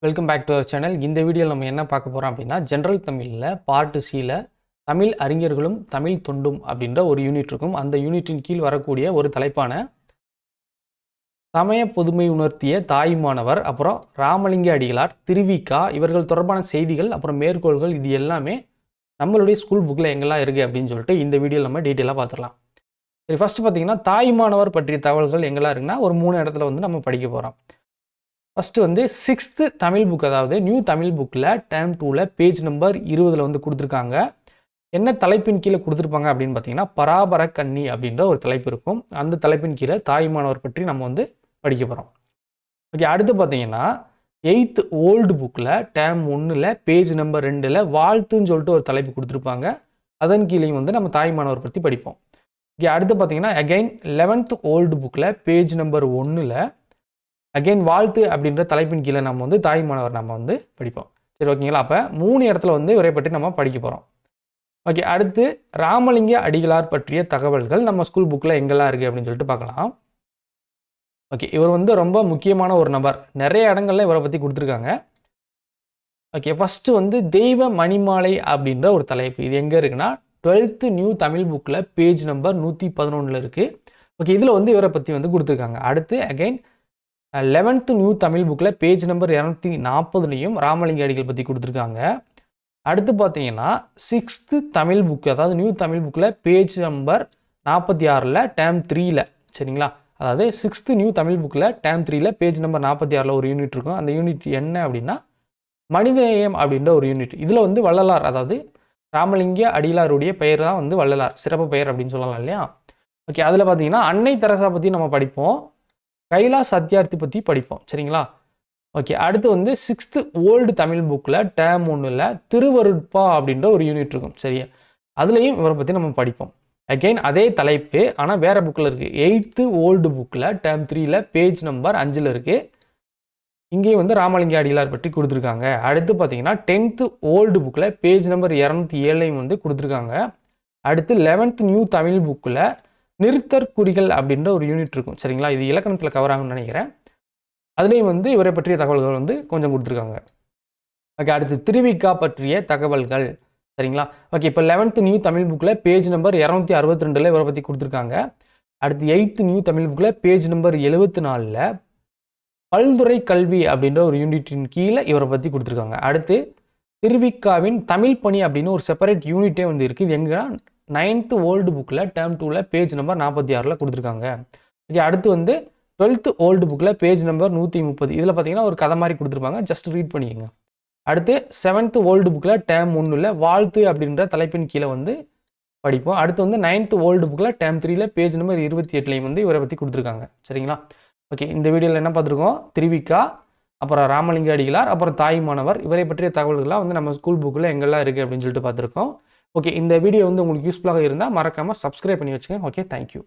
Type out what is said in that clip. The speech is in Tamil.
Welcome back to our channel. இந்த வீடியோவில் நம்ம என்ன பார்க்க போகிறோம் அப்படின்னா, ஜென்ரல் தமிழில் பார்ட் சியில் தமிழ் அறிஞர்களும் தமிழ் தொண்டும் அப்படின்ற ஒரு யூனிட் இருக்கும். அந்த யூனிட்டின் கீழ் வரக்கூடிய ஒரு தலைப்பான சமய பொதுமை உணர்த்திய தாய்மானவர், அப்புறம் ராமலிங்க அடிகளார், திருவிக்கா இவர்கள் தொடர்பான செய்திகள், அப்புறம் மேற்கோள்கள், இது எல்லாமே நம்மளுடைய ஸ்கூல் புக்கில் எங்கெல்லாம் இருக்குது அப்படின்னு சொல்லிட்டு இந்த வீடியோவில் நம்ம டீட்டெயிலாக பார்த்துடலாம். சரி, ஃபஸ்ட்டு பார்த்தீங்கன்னா தாய்மானவர் பற்றிய தகவல்கள் எங்கெல்லாம் இருக்குன்னா ஒரு 3 இடத்துல வந்து நம்ம படிக்க போகிறோம். ஃபஸ்ட்டு வந்து 6th தமிழ் புக், அதாவது நியூ தமிழ் புக்கில் டேர்ம் 2ல் பேஜ் நம்பர் 20 வந்து கொடுத்துருக்காங்க. என்ன தலைப்பின் கீழே கொடுத்துருப்பாங்க அப்படின்னு பார்த்தீங்கன்னா, பராபர கன்னி அப்படின்ற ஒரு தலைப்பு இருக்கும். அந்த தலைப்பின் கீழே தாய்மானவர் பற்றி நம்ம வந்து படிக்க போகிறோம். ஓகே, அடுத்து பார்த்தீங்கன்னா 8th ஓல்டு புக்கில் டேர்ம் 1ல் பேஜ் நம்பர் 2ல் வாழ்த்துன்னு சொல்லிட்டு ஒரு தலைப்பு கொடுத்துருப்பாங்க. அதன் கீழே வந்து நம்ம தாய்மானவர் பற்றி படிப்போம். ஓகே, அடுத்து பார்த்தீங்கன்னா அகைன் 11th ஓல்டு புக்கில் பேஜ் நம்பர் 1ல் அகைன் வாழ்த்து அப்படின்ற தலைப்பின் கீழே நம்ம வந்து தாய்மானவர் நம்ம வந்து படிப்போம். சரி, ஓகேங்களா? அப்போ 3 இடத்துல வந்து இவரை பற்றி நம்ம படிக்க போகிறோம். ஓகே, அடுத்து ராமலிங்க அடிகளார் பற்றிய தகவல்கள் நம்ம ஸ்கூல் புக்கில் எங்கெல்லாம் இருக்குது அப்படின்னு சொல்லிட்டு பார்க்கலாம். ஓகே, இவர் வந்து ரொம்ப முக்கியமான ஒரு நபர். நிறைய இடங்கள்ல இவரை பற்றி கொடுத்துருக்காங்க. ஓகே, ஃபஸ்ட்டு வந்து தெய்வ மணிமாலை அப்படின்ற ஒரு தலைப்பு. இது எங்கே இருக்குன்னா 12th நியூ தமிழ் புக்கில் பேஜ் நம்பர் 111 இருக்குது. ஓகே, இதில் வந்து இவரை பற்றி வந்து கொடுத்துருக்காங்க. அடுத்து அகைன் 11th நியூ தமிழ் புக்கில் பேஜ் நம்பர் 240லையும் ராமலிங்க அடிகள் பற்றி கொடுத்துருக்காங்க. அடுத்து பார்த்தீங்கன்னா 6th தமிழ் புக், அதாவது நியூ தமிழ் புக்கில் பேஜ் நம்பர் 46ல் டேர்ம் 3ல், சரிங்களா? அதாவது 6th நியூ தமிழ் புக்கில் டேர்ம் 3ல் பேஜ் நம்பர் 46ல் ஒரு யூனிட் இருக்கும். அந்த யூனிட் என்ன அப்படின்னா மனிதநேயம் அப்படின்ற ஒரு யூனிட். இதில் வந்து வள்ளலார், அதாவது ராமலிங்க அடிகளாருடைய பெயர் தான் வந்து வள்ளலார், சிறப்பு பெயர் அப்படின்னு சொல்லலாம் இல்லையா? ஓகே, அதில் பார்த்தீங்கன்னா அன்னை தெரசா பற்றி நம்ம படிப்போம். கைலாஷ் சத்யார்த்தி பற்றி படிப்போம், சரிங்களா? ஓகே, அடுத்து வந்து 6th ஓல்டு தமிழ் புக்கில் டேர்ம் 1ல் திருவருட்பா அப்படின்ற ஒரு யூனிட் இருக்கும், சரியா? அதுலேயும் இவரை பற்றி நம்ம படிப்போம். அகெயின் அதே தலைப்பு, ஆனால் வேறு புக்கில் இருக்குது. 8th ஓல்டு புக்கில் டேர்ம் 3ல் பேஜ் நம்பர் 5ல் இருக்குது. இங்கேயும் வந்து ராமலிங்க அடிகளார் பற்றி கொடுத்துருக்காங்க. அடுத்து பார்த்தீங்கன்னா 10th ஓல்டு புக்கில் பேஜ் நம்பர் 207லையும் வந்து கொடுத்துருக்காங்க. அடுத்து 11th நியூ தமிழ் புக்கில் நிறுத்தற்குறிகள் அப்படின்ற ஒரு யூனிட் இருக்கும், சரிங்களா? இது இலக்கணத்தில் கவர் ஆகும்னு நினைக்கிறேன். அதுலேயும் வந்து இவரை பற்றிய தகவல்கள் வந்து கொஞ்சம் கொடுத்துருக்காங்க. ஓகே, அடுத்து திருவிக்கா பற்றிய தகவல்கள், சரிங்களா? ஓகே, இப்போ 11th நியூ தமிழ் புக்கில் பேஜ் நம்பர் 262ல் இவரை பற்றி கொடுத்துருக்காங்க. அடுத்து 8th நியூ தமிழ் புக்கில் பேஜ் நம்பர் 74ல் பல்துறை கல்வி அப்படின்ற ஒரு யூனிட்டின் கீழே இவரை பற்றி கொடுத்துருக்காங்க. அடுத்து திருவிக்காவின் தமிழ் பணி அப்படின்னு ஒரு செப்பரேட் யூனிட்டே வந்து இருக்குது. இது எங்கன்னா 9th ஓல்டு புக்கில் டேர்ம் 2ல் பேஜ் நம்பர் 46ல் கொடுத்துருக்காங்க. ஓகே, அடுத்து வந்து 12th ஓல்டு புக்கில் பேஜ் நம்பர் 130. இதில் பார்த்தீங்கன்னா ஒரு கதை மாதிரி கொடுத்துருப்பாங்க, ஜஸ்ட் ரீட் பண்ணிக்கோங்க. அடுத்து 7th ஓல்டு புக்கில் டேர்ம் 1ல் வாழ்த்து அப்படின்ற தலைப்பின் கீழே வந்து படிப்போம். அடுத்து வந்து 9th ஓல்டு புக்கில் டேர்ம் 3ல் பேஜ் நம்பர் 28லையும் வந்து இவரை பற்றி கொடுத்துருக்காங்க, சரிங்களா? ஓகே, இந்த வீடியோவில் என்ன பார்த்துருக்கோம்? திருவிக்கா, அப்புறம் ராமலிங்க அடிகளார், அப்புறம் தாய்மானவர், இவரை பற்றிய தகவல்கள்லாம் வந்து நம்ம ஸ்கூல் புக்கில் எங்கெல்லாம் இருக்குது அப்படின்னு சொல்லிட்டு பார்த்துருக்கோம். ஓகே, இந்த வீடியோ வந்து உங்களுக்கு யூஸ்ஃபுல்லாக இருந்தால் மறக்காமல் சப்ஸ்கிரைப் பண்ணி வச்சுக்கோங்க. Okay, thank you.